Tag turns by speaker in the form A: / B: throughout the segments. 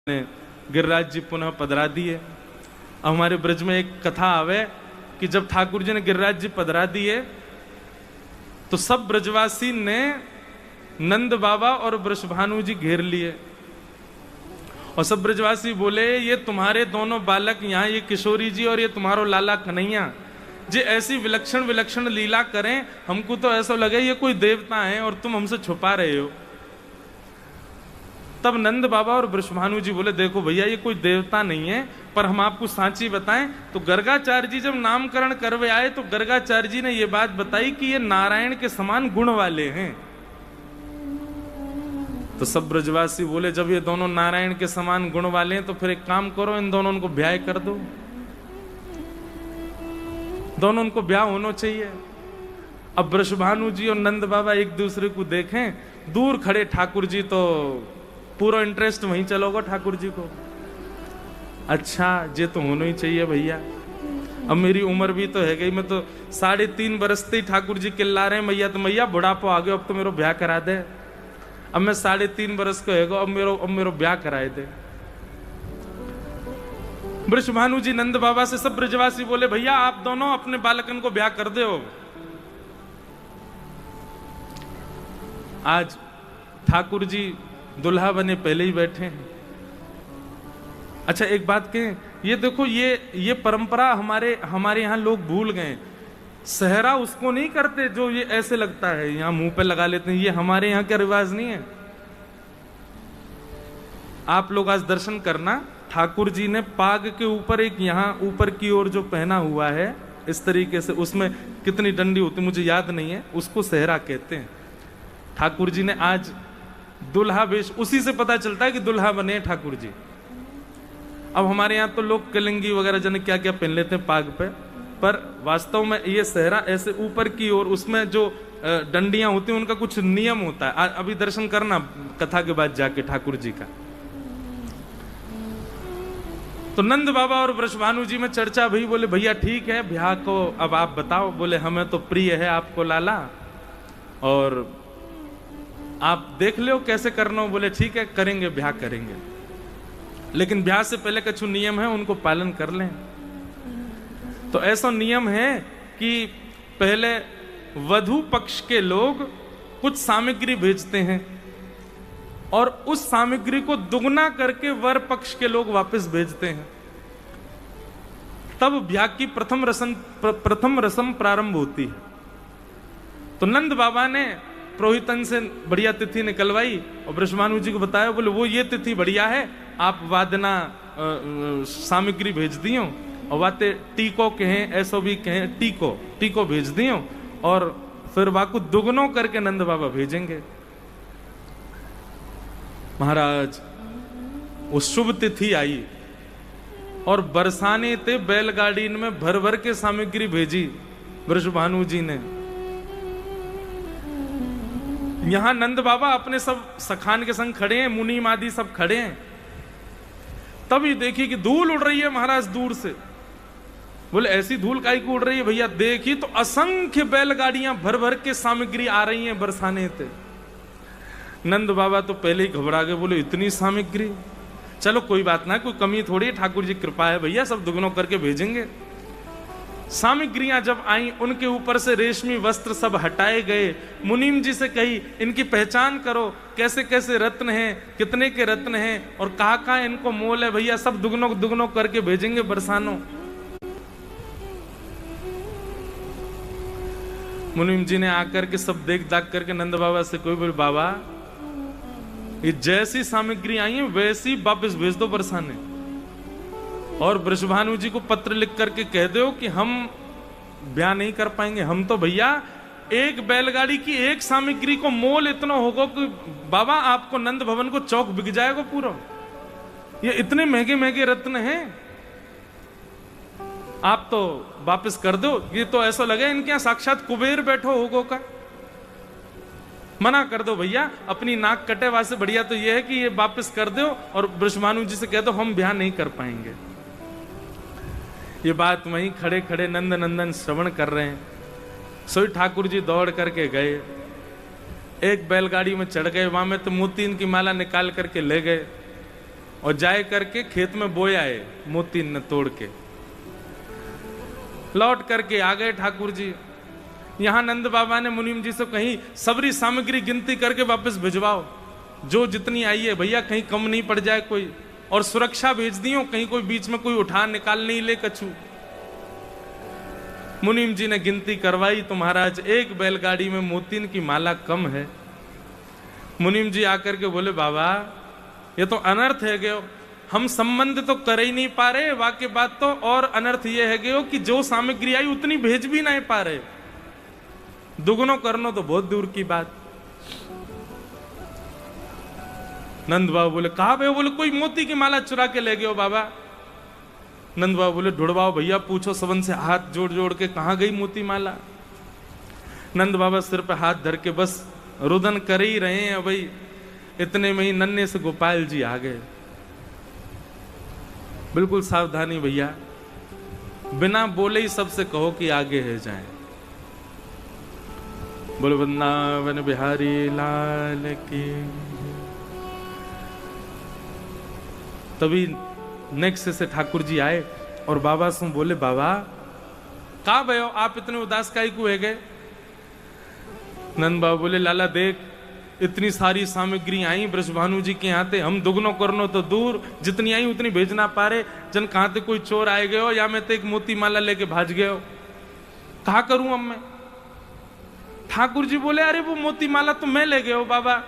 A: ने गिरिराज जी पुनः पधरा दिए। अब हमारे ब्रज में एक कथा आवे कि जब ठाकुर जी ने गिरिराज जी पधरा दिए तो सब ब्रजवासी ने नंद बाबा और वृषभानु जी घेर लिए और सब ब्रजवासी बोले, ये तुम्हारे दोनों बालक यहाँ, ये किशोरी जी और ये तुम्हारो लाला कन्हैया जी ऐसी विलक्षण विलक्षण लीला करें, हमको तो ऐसा लगे ये कोई देवता है और तुम हमसे छुपा रहे हो। तब नंद बाबा और वृषभानु जी बोले, देखो भैया ये कोई देवता नहीं है, पर हम आपको सांची बताएं तो गर्गाचार्य जी जब नामकरण करवे आए तो गर्गाचार्य जी ने ये बात बताई कि ये नारायण के समान गुण वाले हैं। तो सब ब्रजवासी बोले, जब ये दोनों नारायण के समान गुण वाले हैं तो फिर एक काम करो, इन दोनों को ब्याह कर दो, दोनों उनको ब्याह होना चाहिए। अब वृषभानु जी और नंद बाबा एक दूसरे को देखें, दूर खड़े ठाकुर जी तो पूरा इंटरेस्ट वहीं चलोगा ठाकुर जी को। अच्छा ये तो होना ही चाहिए भैया, अब मेरी उम्र भी तो है गई, मैं तो 3.5 बरस से ही ठाकुर जी चिल्ला रहे हैं मैया तो मैया बुढ़ापा आ गया, अब तो मेरा ब्याह करा दे। अब मैं 3.5 बरस का है, अब मेरा ब्याह कराए दे। वृषभानु जी नंद बाबा से सब ब्रजवासी बोले, भैया आप दोनों अपने बालकन को ब्याह कर दो। आज ठाकुर जी दुल्हा बने पहले ही बैठे हैं। अच्छा एक बात कहें, ये देखो ये परंपरा हमारे यहाँ लोग भूल गए। सहरा उसको नहीं करते जो ये ऐसे लगता है, यहाँ मुंह पे लगा लेते हैं, ये हमारे यहाँ का रिवाज नहीं है। आप लोग आज दर्शन करना, ठाकुर जी ने पाग के ऊपर एक यहाँ ऊपर की ओर जो पहना हुआ है इस तरीके से, उसमें कितनी डंडी होती मुझे याद नहीं है, उसको सहरा कहते हैं। ठाकुर जी ने आज दुल्हा वेश, उसी से पता चलता है कि दुल्हा बने ठाकुर जी। अब हमारे यहाँ तो लोग कलंगी वगैरह जने क्या क्या पहन लेते हैं पाग पे, पर वास्तव में ये सहरा ऐसे ऊपर की ओर, उसमें जो डंडियां होती हैं उनका कुछ नियम होता है। अभी दर्शन करना कथा के बाद जाके ठाकुर जी का। तो नंद बाबा और वृषभानु जी में चर्चा भई, बोले भैया ठीक है ब्याह को अब आप बताओ। बोले हमें तो प्रिय है आपको लाला और आप देख लो कैसे करना हो। बोले ठीक है करेंगे, ब्याह करेंगे, लेकिन ब्याह से पहले कुछ नियम है उनको पालन कर लें। तो ऐसा नियम है कि पहले वधू पक्ष के लोग कुछ सामग्री भेजते हैं और उस सामग्री को दुगना करके वर पक्ष के लोग वापस भेजते हैं, तब ब्याह की प्रथम रस्म प्रारंभ होती है। तो नंद बाबा ने पुरोहितन से बढ़िया तिथि निकलवाई और वृषभानु जी को बताया, बोले वो ये तिथि बढ़िया है, आप वादना सामग्री भेज दियो और वाते टीको कहें, ऐसो भी कहें, टीको भेज दियो और फिर वाकु दुगनों करके नंद बाबा भेजेंगे। महाराज वो शुभ तिथि आई और बरसाने ते बैलगाड़ी में भर भर के सामग्री भेजी वृषभानु जी ने। यहां नंद बाबा अपने सब सखान के संग खड़े हैं, मुनीम आदि सब खड़े हैं। तभी देखी कि धूल उड़ रही है महाराज दूर से। बोले ऐसी धूल काहे को उड़ रही है भैया? देखी तो असंख्य बैलगाड़ियां भर भर के सामग्री आ रही हैं बरसाने थे। नंद बाबा तो पहले ही घबरा गए, बोले इतनी सामग्री, चलो कोई बात ना, कोई कमी थोड़ी, ठाकुर जी कृपा है भैया, सब दुगनों करके भेजेंगे। सामग्रियां जब आई उनके ऊपर से रेशमी वस्त्र सब हटाए गए। मुनीम जी से कही इनकी पहचान करो, कैसे कैसे रत्न हैं, कितने के रत्न हैं और कहाँ इनको मोल है भैया, सब दुगनों करके भेजेंगे बरसानों। मुनीम जी ने आकर के सब देख दाख करके नंद बाबा से कोई बोले, बाबा ये जैसी सामग्री आई है वैसी वापस भेज दो बरसाने, और वृषभानु जी को पत्र लिख करके कह दो कि हम ब्याह नहीं कर पाएंगे। हम तो भैया एक बैलगाड़ी की एक सामग्री को मोल इतना होगा कि बाबा आपको नंद भवन को चौक बिक जाएगा पूरा, ये इतने महंगे महंगे रत्न हैं, आप तो वापस कर दो। ये तो ऐसा लगे इनके यहां साक्षात कुबेर बैठो होगो का। मना कर दो भैया, अपनी नाक कटे वासे बढ़िया तो ये है कि ये वापस कर दो और वृषभानु जी से कह दो हम ब्याह नहीं कर पाएंगे। ये बात वहीं खड़े खड़े नंद नंदन श्रवण कर रहे हैं। सोई ठाकुर जी दौड़ करके गए, एक बैलगाड़ी में चढ़ गए, वहां में तो मोती की माला निकाल करके ले गए और जाए करके खेत में बोया है मोती न तोड़ के। लौट करके आ गए ठाकुर जी। यहां नंद बाबा ने मुनीम जी से कहीं सबरी सामग्री गिनती करके वापस भिजवाओ, जो जितनी आई है भैया, कहीं कम नहीं पड़ जाए कोई, और सुरक्षा भेज दी हो, कहीं कोई बीच में कोई उठा निकाल नहीं ले कछु। मुनीम जी ने गिनती करवाई तो महाराज एक बैलगाड़ी में मोतीन की माला कम है। मुनीम जी आकर के बोले बाबा ये तो अनर्थ है गयो, हम संबंध तो कर ही नहीं पा रहे, वाकई बात तो, और अनर्थ ये है गयो कि जो सामग्री आई उतनी भेज भी नहीं पा रहे, दुगुनो करनो तो बहुत दूर की बात। नंद बाबा बोले कहा भाई? बोले कोई मोती की माला चुरा के ले गयो बाबा। नंद बाबा बोले ढूंढवाओ भैया, पूछो सबन से, हाथ जोड़ जोड़ के कहां गई मोती माला। नंद बाबा सिर पे हाथ धर के बस रुदन कर ही रहे हैं भाई, इतने में ही नन्हे से गोपाल जी आ गए। बिल्कुल सावधानी भैया, बिना बोले ही सबसे कहो कि आगे है जाए। बोले वृंदावन बिहारी लाल की। तभी नेक्स्ट से ठाकुर जी आए और बाबा से बोले बाबा कहा भयो, आप इतने उदास काहे को है गए? नंद बाबा बोले लाला देख, इतनी सारी सामग्री आई ब्रजभानु जी के यहाँ थे, हम दुगनो करनो तो दूर, जितनी आई उतनी भेजना पा रहे, जन कहाँ थे कोई चोर आए गए हो या मैं तो एक मोती माला लेके भाज गए हो, कहा करूं अब मैं? ठाकुर जी बोले अरे वो मोती माला तो मैं ले गए हो बाबा।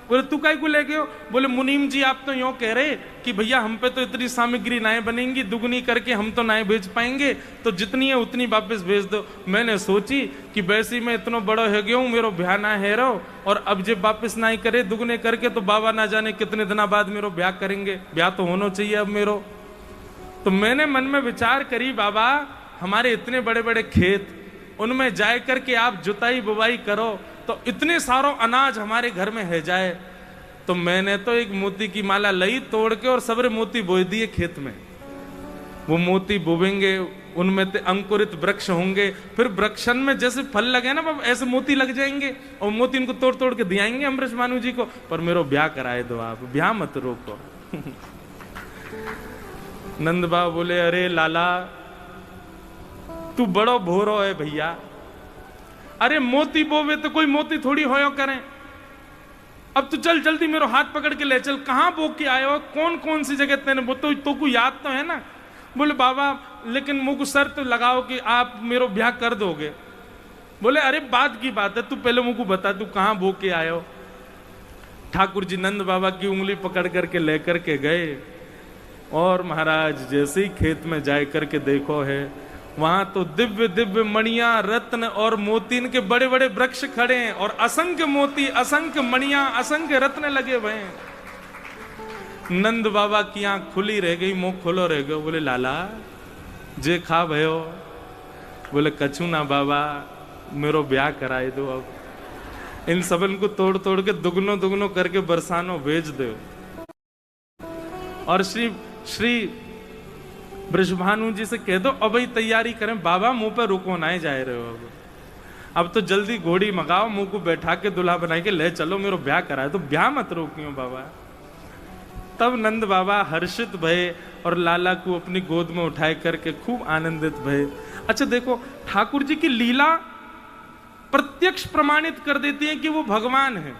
A: बोले तू काहे को ले गए हो? बोले मुनीम जी आप तो यूं कह रहे कि भैया हम पे तो इतनी सामग्री नाए बनेंगी, दुगनी करके हम तो नाए भेज पाएंगे, तो जितनी है उतनी वापस भेज दो। मैंने सोची कि वैसे मैं इतना बड़ा हो गया हूँ, मेरो ब्याह ना है रो, और अब जब वापस नाई करे दुगने करके तो बाबा ना जाने कितने दिनों बाद मेरो ब्याह करेंगे, ब्याह तो होना चाहिए अब मेरो। तो मैंने मन में विचार करी बाबा हमारे इतने बड़े बड़े खेत, उनमें जाए करके आप जुताई बुवाई करो तो इतने सारो अनाज हमारे घर में है जाए। तो मैंने तो एक मोती की माला लई तोड़ के और सबरे मोती बोए दिए खेत में। वो मोती बोवेंगे, उनमें ते अंकुरित वृक्ष होंगे, फिर वृक्षन में जैसे फल लगे ना ऐसे मोती लग जाएंगे, और मोती इनको तोड़ तोड़ के दियाएंगे हम ब्रजभानु जी को। पर मेरो ब्याह कराए दो आप, ब्याह मत रोको। नंद बाबा बोले अरे लाला तू बड़ो भोरो है भैया, अरे मोती बोवे तो कोई मोती थोड़ी होयो करें। अब तू चल जल्दी मेरो हाथ पकड़ के ले चल, कहां बो के आए हो, कौन कौन सी जगह तेने बो तो को याद तो है ना? बोले बाबा लेकिन मुझको शर्त लगाओ कि आप मेरो ब्याह कर दोगे। बोले अरे बाद की बात है, तू पहले मुझको बता तू कहां बो के आए हो। ठाकुर जी नंद बाबा की उंगली पकड़ करके लेकर के गए, और महाराज जैसे ही खेत में जाए करके देखो है, वहां तो दिव्य दिव्य मणियां रत्न और मोतीन के बड़े बड़े वृक्ष खड़े हैं, और असंख्य मोती असंख्य मणियां असंख्य रत्न लगे हुए हैं। नंद बाबा की आंख खुली रह गई, मुंह खोलो रह गयो। बोले लाला जे खा भयो? बोले कछु ना बाबा, मेरो ब्याह कराए दो, अब इन सबन को तोड़ तोड़ के दुगनो दुगनो करके बरसानो भेज दो। और श्री ब्रजभानु जी से कह दो अब ही तैयारी करें, बाबा मुंह पे रुको ना जाए रहे हो, अब तो जल्दी घोड़ी मंगाओ, मुंह को बैठा के दुल्हा बना के ले चलो, मेरो ब्याह कराए तो ब्याह मत रोकियो बाबा। तब नंद बाबा हर्षित भये और लाला को अपनी गोद में उठाए करके खूब आनंदित भये। अच्छा देखो, ठाकुर जी की लीला प्रत्यक्ष प्रमाणित कर देती है कि वो भगवान है,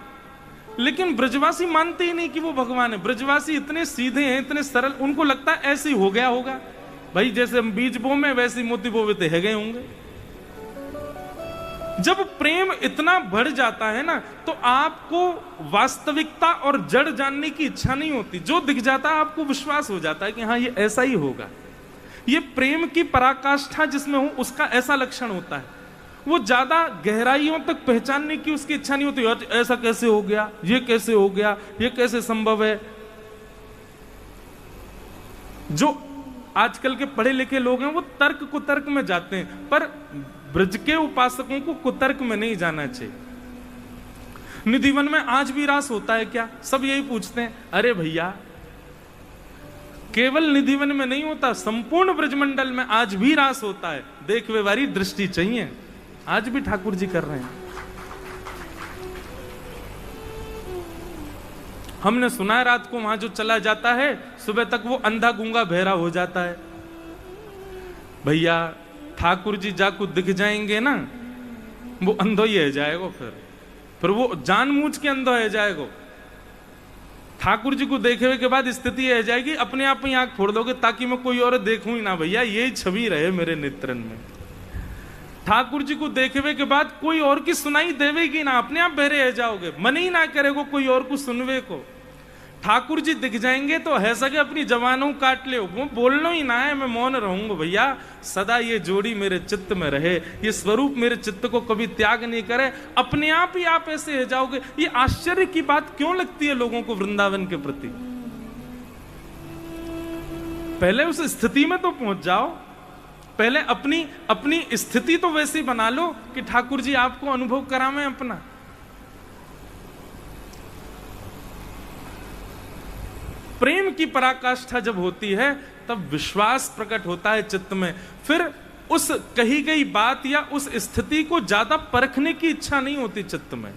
A: लेकिन ब्रजवासी मानते ही नहीं कि वो भगवान है। ब्रजवासी इतने सीधे हैं, इतने सरल, उनको लगता है ऐसे ही हो गया होगा भाई, जैसे हम बीज बो में वैसे मोती बोवे है गए होंगे। जब प्रेम इतना बढ़ जाता है ना, तो आपको वास्तविकता और जड़ जानने की इच्छा नहीं होती, जो दिख जाता है आपको विश्वास हो जाता है कि हाँ ये ऐसा ही होगा। ये प्रेम की पराकाष्ठा जिसमें हो उसका ऐसा लक्षण होता है, वो ज्यादा गहराइयों तक पहचानने की उसकी इच्छा नहीं होती, ऐसा कैसे हो गया, ये कैसे हो गया, ये कैसे संभव है। जो आजकल के पढ़े लिखे लोग हैं वो तर्क कुतर्क में जाते हैं, पर ब्रज के उपासकों को कुतर्क में नहीं जाना चाहिए। निधिवन में आज भी रास होता है क्या? सब यही पूछते हैं। अरे भैया केवल निधिवन में नहीं होता, संपूर्ण ब्रजमंडल में आज भी रास होता है। देखने वाली दृष्टि चाहिए, आज भी ठाकुर जी कर रहे हैं। हमने सुना है रात को वहां जो चला जाता है सुबह तक वो अंधा गूंगा बहरा हो जाता है। भैया ठाकुर जी जाको दिख जाएंगे ना, वो अंधो ही है जाएगा, फिर वो जानबूझ के अंधो है जाएगा। ठाकुर जी को देखे के बाद स्थिति है जाएगी, अपने आप ही आंख फोड़ दोगे ताकि मैं कोई और देखूं ही ना। भैया यही छवि रहे मेरे नेत्रन में। ठाकुर जी को देखे के बाद कोई और की सुनाई देवेगी ना, अपने आप बहरे रह जाओगे, मन ही ना करेगो कोई और को सुनवे को। ठाकुर जी दिख जाएंगे तो है सके अपनी जवानों काट ले, वो बोलना ही ना है, मैं मौन रहूंगा। भैया सदा ये जोड़ी मेरे चित्त में रहे, ये स्वरूप मेरे चित्त को कभी त्याग नहीं करे, अपने आप ही आप ऐसे रह जाओगे। ये आश्चर्य की बात क्यों लगती है लोगों को वृंदावन के प्रति? पहले उस स्थिति में तो पहुंच जाओ, पहले अपनी स्थिति तो वैसी बना लो कि ठाकुर जी आपको अनुभव करावें अपना। प्रेम की पराकाष्ठा जब होती है तब विश्वास प्रकट होता है चित्त में, फिर उस कही गई बात या उस स्थिति को ज्यादा परखने की इच्छा नहीं होती चित्त में।